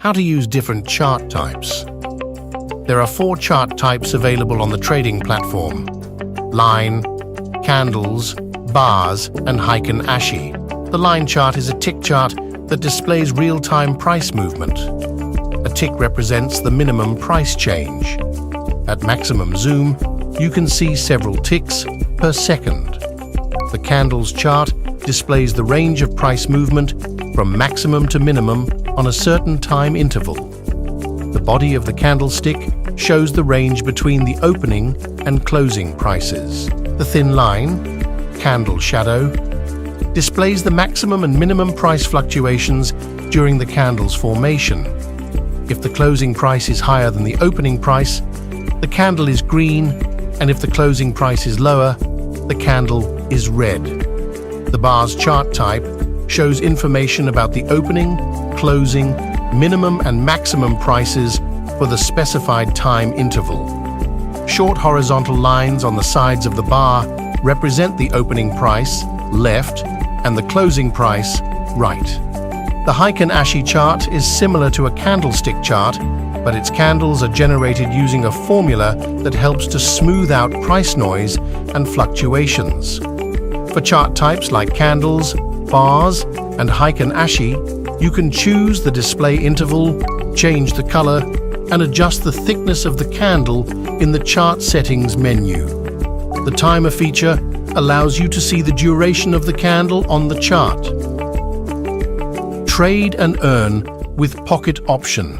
How to use different chart types. There are 4 chart types available on the trading platform: line, candles, bars, and Heiken Ashi. The line chart is a tick chart that displays real-time price movement. A tick represents the minimum price change. At maximum zoom, you can see several ticks per second. The candles chart displays the range of price movement from maximum to minimum on a certain time interval. The body of the candlestick shows the range between the opening and closing prices. The thin line, candle shadow, displays the maximum and minimum price fluctuations during the candle's formation. If the closing price is higher than the opening price, the candle is green, and if the closing price is lower, the candle is red. The bars chart type shows information about the opening, closing, minimum and maximum prices for the specified time interval. Short horizontal lines on the sides of the bar represent the opening price, left, and the closing price, right. The Heiken Ashi chart is similar to a candlestick chart, but its candles are generated using a formula that helps to smooth out price noise and fluctuations. For chart types like candles, bars, and Heiken Ashi, you can choose the display interval, change the color, and adjust the thickness of the candle in the chart settings menu. The timer feature allows you to see the duration of the candle on the chart. Trade and earn with pocket option.